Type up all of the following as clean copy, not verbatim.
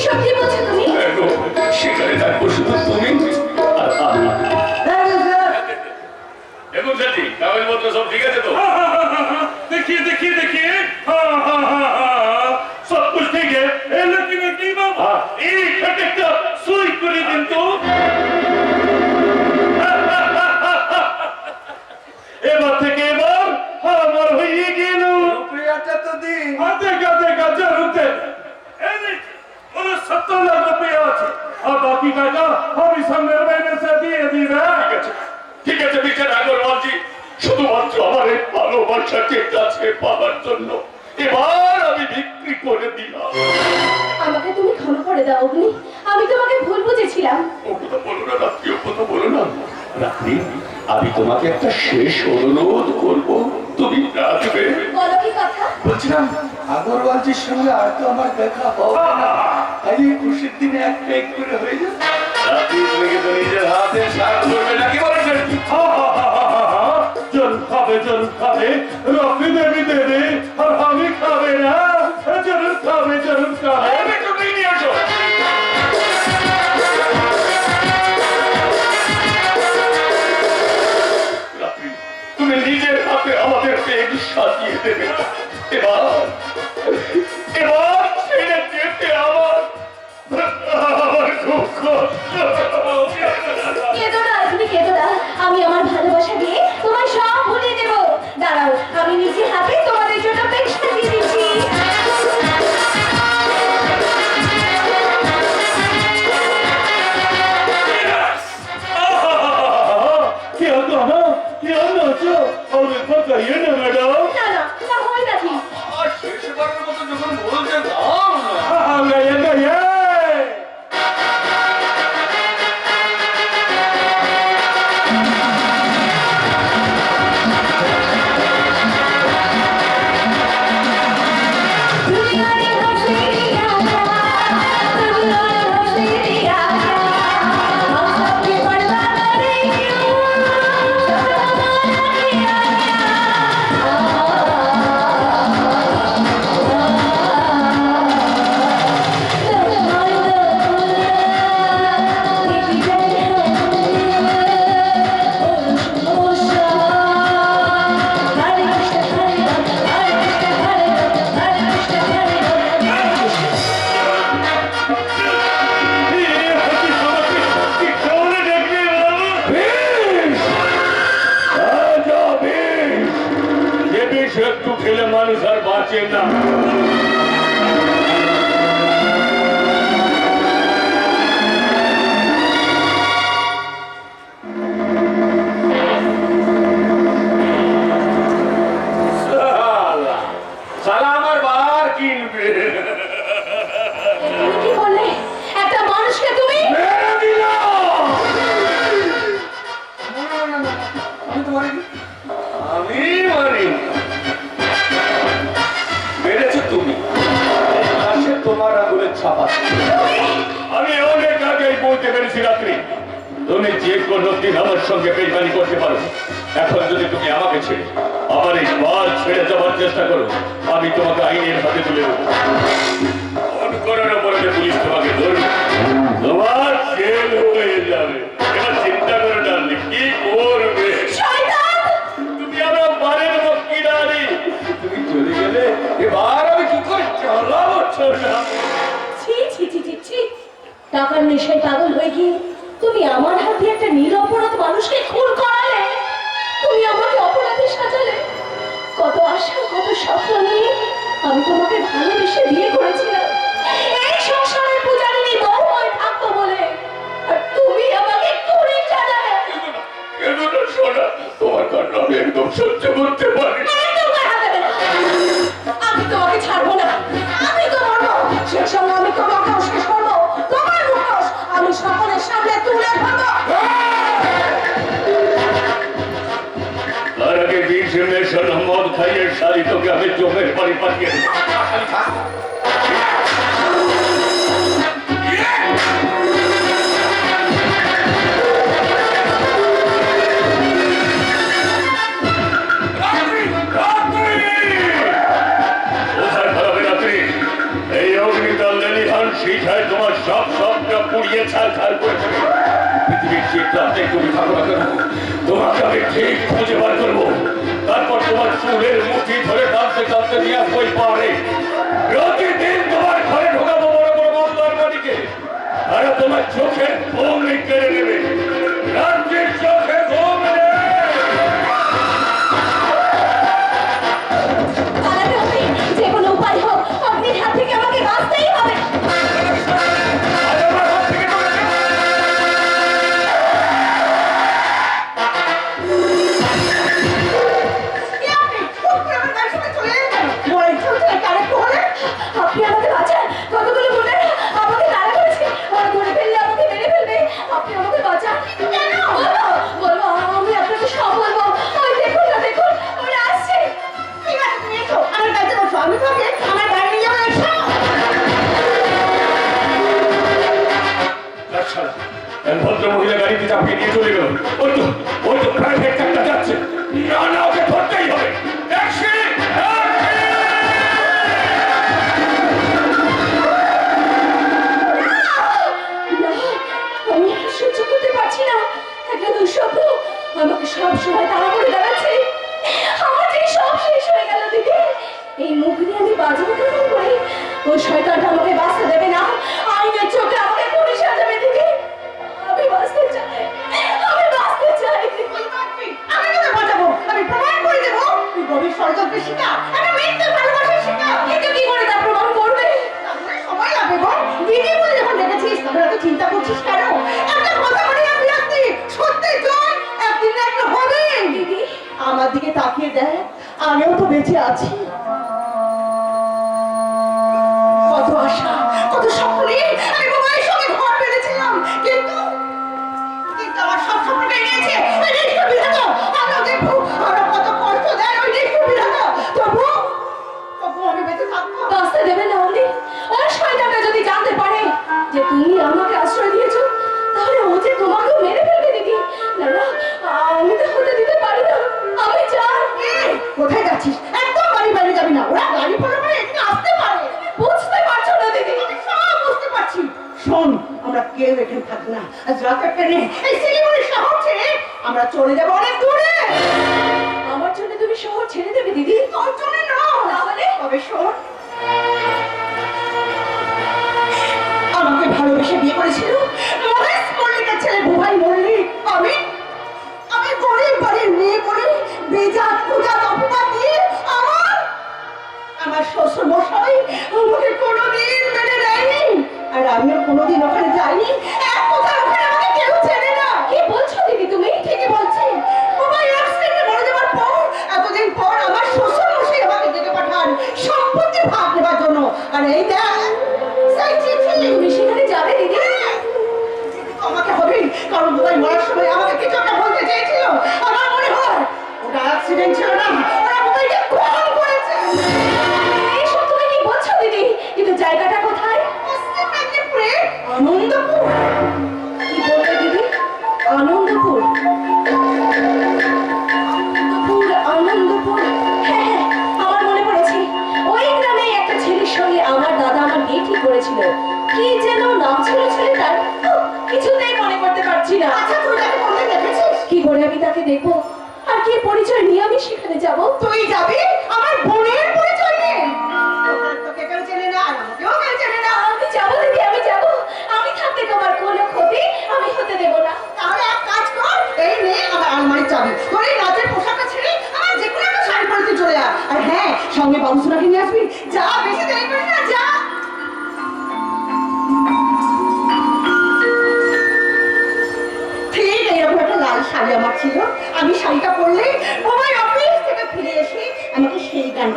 সত্যি বলছো তুমি? সেখানে থাকবো শুধু তুমি আর আমি। দেখুন স্যারজি, কাগজপত্র সব ঠিক আছে তো? देखिए देखिए देखिए, हाँ हाँ हाँ हाँ, सब कुछ ठीक है। लेकिन बाबा एक घंटे सुई করে দিন তো। এবার থেকে এবার আমার হয়ে গেল। रुपयाটা তো দিন। দেখা দেখা জরুর দে। और 70 लाख रुपया আছে। আর বাকি টাকা আমি সামনের মহিনে से দিয়ে দিবে। ঠিক আছে মিস্টার আগরওয়ালজি, শুধুমাত্র আমার এই ভালোবাসাকে কাছে পাওয়ার জন্য এবার আমি বিক্রি করে দিলাম। আমাকে তুমি ক্ষমা করে দাও অগ্নি, আমি তোমাকে ভুল বুঝেছিলাম। ও কথা বলো না রাত্রি, ও কথা বলো না রাত্রি। আমি তোমাকে একটা শেষ অনুরোধ করব, তুমি রাখবে? বলো কি কথা? বলছিলাম আগরওয়ালজির সঙ্গে আর তো আমার দেখা হবে না, তাই এই খুশির দিনে এক পেক করে হয়ে যাবে। রাত্রি তুমি কিন্তু নিজের হাতে সার করবে নাকি বলেন? জল খাবে রফি দেবী দেবে আর আমি খাবে না। জরুর খাবে তুমি নিয়ে আসো। রাত্রি তুমি নিজের হাতে আমাদের পেট সাজিয়ে দেবে। এবার ছেড়ে যেতে আমার খুব কষ্ট। কেঁদো না অগ্নি, কেঁদো না। আমি আমার ভালোবাসা দিয়ে তোমায় সব ভুলিয়ে দেবো। দাঁড়াও, আমি নিজে হাতে তোমাদের জন্য বেশ সাজিয়ে দিচ্ছি। क्या गाना, क्या नाचो और बताइए ना मैडम। না না, তা হয় নাকি? আর শেষবারের মতো যখন বলছে দাও না। গাইয়ে একটু খেলে মানুষ আর বাঁচে না। সালা আমার বার কিনবে। কি বললে? একটা মানুষকে তুমি মেরে দিলাম। আমি তোমার আমি মারি মেরেছো তুমি, লাশে তোমার আঙুলের ছাপা। আমি অনেক আগেই বলতে পেরেছি রাত্রি, তুমি যে কোনো দিন আমার সঙ্গে বেইমানি করতে পারো। এখন যদি তুমি আমাকে ছেড়ে আমার এই বাল ছেড়ে যাওয়ার চেষ্টা করো, আমি তোমাকে আইনের হাতে তুলে দেবো। ফোন করার অপরাধে পুলিশ তোমাকে ধরবে, তোমার জেল হয়ে যাবে। এবার চিন্তা করে ডার্লিং, কি করবে? তুমি আমার বাড়ির মক্কিরানি, তুমি চলে গেলে এবার আমি কি করে চালাবো? ছি ছি ছি ছি ছি, টাকার নেশায় পাগল হয়ে গিয়ে তুমি আমার হাতে একটা নিরপরাধ মানুষকে খুন করালে। তুমি আমাকে অপরাধী সাজালে। কত আশা, কত স্বপ্ন নিয়ে আমি তোমাকে ভালোবেসে বিয়ে করেছিলাম এই সংসারের পূজারিনী বউ হয়ে থাকবো বলে, আর তুমি আমাকে খুনি সাজালে। কেন না সোনা, তোমার কারণে আমি একদম সহ্য করতে পারি। আমি তোমাকে ছাড়বো না, আমি তো মরবো, সেই সঙ্গে আমি তোমাকেও শেষ করবো। তোমার মুখোশ আমি সকলের সামনে তুলে ধরবো। তার আগে বিষ মেশানো মদ খাইয়ে শাড়ি তোকে আমি জমের বাড়ি পাঠিয়ে দেবো। এই অগ্নিদল লেলিহান শিখায় তোমার সব স্বপ্ন পুড়িয়ে ছাড়খাড় করে দেবে। পৃথিবীর যে প্রান্তে তুমি থাকো না কেন, তোমাকে আমি ঠিক খুঁজে বার করবো। তারপর তোমার চুলের মুঠি ধরে টানতে টানতে নিয়ে আসবো এই পাহাড়ে। প্রতিদিন তোমার ঘরে ঢোকাবো বড় বড় মামলার বাড়িকে, আর তোমার চোখের ঘুম কেড়ে নেবে। রাত্রির চোখে ঘুম নেই। পালাতে হবে, যে কোনো উপায় হোক অগ্নির হাত থেকে আমাকে বাঁচতেই হবে। আজ আমার হাত থেকে চলে যাও। আপনি আমাকে বাঁচান, কতগুলো গুন্ডা আমাকে তাড়া করেছে, ওরা ধরে ফেললে আমাকে মেরে ফেলবে। আপনি আমাকে বাঁচান। কেন? বলো, আমি আপনাকে সব বলবো। ওই দেখুন না, দেখুন ওরা আসছে। ঠিক আছে, তুমি এসো, আমার কাছে বসো, আমি তোমাকে আমার গাড়ি নিয়ে যাবো। এসো। আচ্ছা, এই ভদ্র মহিলা গাড়িতে চাপিয়ে নিয়ে চলে গেল। ওই তো প্রাইভেট কারটা যাচ্ছে। না না, ওকে ধরতেই হবে। ট্যাক্সি! আমি সহ্য করতে পারছি না। একটা দুঃস্বপ্ন আমাকে সব সময় তাড়া করে বেড়াচ্ছে। আমার যে সব শেষ হয়ে গেল দিদি। এই মুখ দিয়ে আমি বাঁচবো কেমন করে? ওই শয়তানটা আমাকে বাঁচতে দেবে না। আইনের চোখে আমাকে পুলিশ সাজাবে দিদি। আমি বাঁচতে চাই, আমি বাঁচতে চাই। আমি তোকে বাঁচাবো, আমি প্রমাণ করে দেবো তুই গভীর ষড়যন্ত্রের শিকার, একটা মিথ্যে ভালোবাসার শিকার। কিন্তু কি করে তা প্রমাণ করবে? সময় লাগবে গো। দিদি বলে যখন ডেকেছিস তখন এত চিন্তা করছিস কেন? একটা কথা বলি, আমি রাখছি সত্যি চল, একদিন না একদিন হবে। দিদি আমার দিকে তাকিয়ে দেখ, আমিও তো বেঁচে আছি। কত আশা, কত স্বপ্ন নিয়ে আমি বাবার সঙ্গে ঘর বেঁধেছিলাম, কিন্তু আমার সব স্বপ্নটা নিয়েছে ওই নিষ্ঠুর বিধাতা। আমরা দেখবো আমরা কত কষ্ট দেয় ওই নিষ্ঠুর বিধাতা। তবু আমি বেঁচে থাকবো। বাঁচতে দেবে না উনি। ওই শয়তানটা যদি জানতে পারে যে তুমি আমাকে আশ্রয় দিয়েছো, তাহলে ও যে তোমাকেও মেরে ফেলবে দিদি। না না, আমি তো হতে দিতে পারি না। আমি চাই। কোথায় যাচ্ছিস? একদম বাড়ি যাবি না। ওরা গাড়ি ফেলে পরে এখানে আসতে পারে। বুঝতে পারছো না দিদি? আমি সব বুঝতে পারছি। শোন, আমরা কেউ এখানে থাকবো না। আজ রাতের ট্রেনে এই শিলিগুড়ি শহর ছেড়ে আমরা চলে যাবো অনেক দূরে। আমার জন্য তুমি শহর ছেড়ে দেবে দিদি? তোর জন্য না, তাহলে তবে শোন, আমাকে ভালোবেসে বিয়ে করেছিল মহেশ মল্লিকের ছেলে বুভাই মল্লিক। আমি গরিব বাড়ির মেয়ে বলে বেজাত পূজাত অপবাদ দিয়ে আমার শ্বশুর মশাই আমাকে কোনোদিন মেনে নেয়নি, আর আমিও কোনোদিন ওখানে যাইনি। এক কথা, ওখানে আমাকে কেউ চেনে না। কি বলছো দিদি তুমি? ঠিকই বলছি। বুভাই অ্যাক্সিডেন্টে মরে যাওয়ার পর এতদিন পর আমার শ্বশুর মশাই আমাকে ডেকে পাঠান সম্পত্তির ভাগ নেবার জন্য। আর এই দেখ সেই চিঠি। তুমি সেখানে যাবে দিদি? আমাকে হবে, কারণ বুভাই মরার সময় আমাকে কিছু একটা বলতে চেয়েছিল। আমার মনে হয় ওটা অ্যাক্সিডেন্ট ছিল না, ওরা বুভাইকে খুন করেছে। এইসব তুমি কি বলছো দিদি? কিন্তু জায়গাটা কোথায়? পশ্চিম মেদিনীপুরে আনন্দপুর। কি বললে দিদি? আনন্দপুর? আনন্দপুর, হ্যাঁ হ্যাঁ, আমার মনে পড়েছে। ওই গ্রামে একটা ছেলের সঙ্গে আমার দাদা আমার বিয়ে ঠিক করেছিল। কি যেন নাম ছিল ছেলেটার? কিছুতেই মনে করতে পারছি না। আচ্ছা, তুই তাকে কোথায় দেখেছিস? কি করে আমি তাকে দেখবো? আর কি পরিচয় নিয়ে আমি সেখানে যাব? তুই যাবি আমার বোনের পরিচয় নিয়ে? তোকে কেউ চেনে না, আর আমাকেও কেউ চেনে না। আমি যাবো দিদি, আমি যাবো। আমি থাকতে তোমার কোনো ক্ষতি আমি হতে দেবো না। তাহলে এক কাজ কর, এই নে আমার আলমারির চাবি। তোর এই রাতের পোশাকটা ছেড়ে আমার যে কোনো একটা শাড়ি পরে তুই চলে আয়। আর হ্যাঁ, সঙ্গে বাবুসোনাকে নিয়ে আসবি। যা, বেশি দেরি করিস না, যা। ঠিক এইরকম একটা লাল শাড়ি আমার ছিল। আমি শাড়িটা পরলে বাবাই অফিস থেকে ফিরে এসে আমাকে সেই গান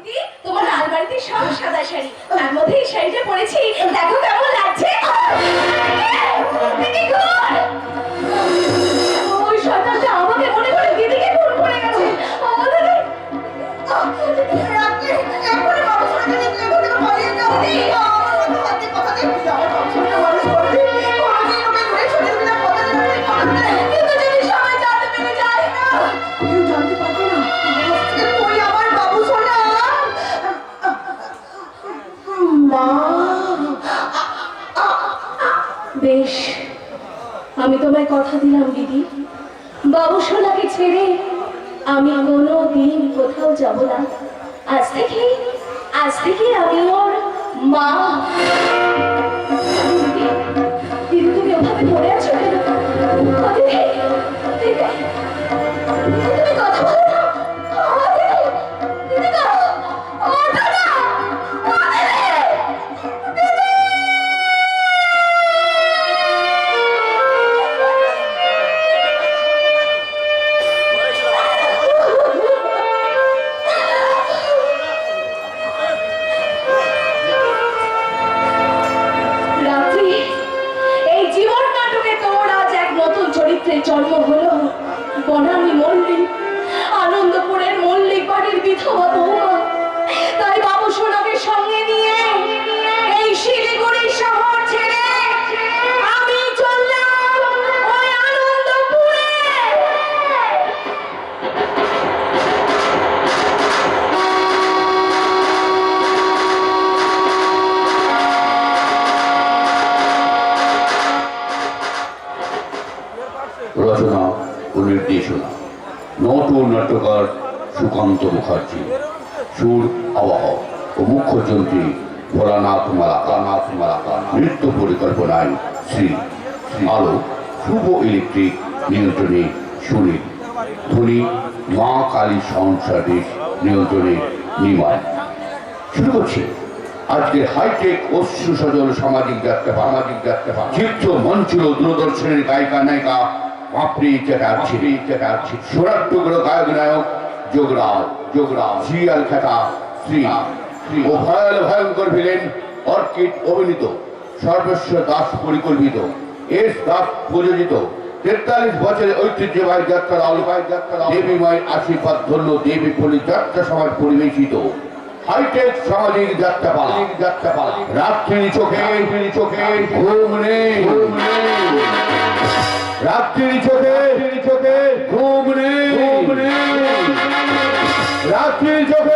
দিদি তোমার আলমারিতে সব সাদা শাড়ি, তার মধ্যে এই শাড়িটা পরেছি, দেখো কেমন লাগছে। দিদি কই? ওই শয়তানটা আমাকে মনে করে দিদিকে খুন করে গেছে। রাত্রে এক্ষুনি বাবা সোনাকে নিয়ে তুমি এখান থেকে পালিয়ে যাও। আমার কথা কথা দিয়ে আমার বাবা সোনাকে মানুষ করবে, কোনোদিন ওকে ঘুরে শরীর বিনা কথা দিলে কথা দেয়, কিন্তু যদি সবাই জানতে পেরে যায় না, কেউ জানতে পারবে না তুই আমার বাবু সোনা। মা, বেশ, আমি তোমায় কথা দিলাম দিদি, বাবু সোনাকে ছেড়ে আমি কোনো দিন কোথাও যাব না। আজ থেকে আমি ওর মা। দিদি, দিদি তুমি ওভাবে ধরে আছো কেন? দিদি, দিদি, তুমি কথা বলো না। দিদি, দিদি গো, ওঠো না। দিদি, রাত্রি, এই জীবন নাটকে তোর আজ এক নতুন চরিত্রের জন্ম হলো। বনানী মল্লিক, আনন্দপুরের মল্লিক বাড়ির বিধবা বৌমা। তাই বাবু সোনাকে সঙ্গে নিয়ে এই শিলিগুড়ি শহর ছেড়ে আমি চললাম ওই আনন্দপুরে। রচনা ও নির্দেশনা নট ও নাট্যকার সুকান্ত মুখার্জি, সুর আবাহক ও মুখ্য যন্ত্রী ভোলানাথ মালাকা, নৃত্য পরিকল্পনায় শ্রী আলো, শুভ ইলেকট্রিক নিয়ন্ত্রণে সুনীল, ধ্বনি মা কালী সাউন্ড সার্ভিস নিয়ন্ত্রণে নিমাই। শুরু করছি আজকের হাইটেক অশ্রু সজল সামাজিক যাত্রা। চিত্র মঞ্চ দূরদর্শনের গায়িকা নায়িকা পাপড়ি চ্যাটার্জি, সোনারটুকরো গায়ক নায়ক যোগরাজ, সিরিয়াল খ্যাতা শ্রী ও ভয়ঙ্কর ভিলেন অর্কিড অভিনীত, সর্বস্ব দাস পরিকল্পিত, এস দাস প্রযোজিত 43 বছরের ঐতিহ্যবাহী যাত্রা দেবী মায়ের আশীর্বাদ ধন্য দেবী পল্লী যাত্রা সমাজ পরিবেশিত হাইটেক সামাজিক যাত্রাপালা। রাত্রি চোখে ঘুম নেই, রাত্রি চোখে ঘুম নেই, রাত্রি চোখে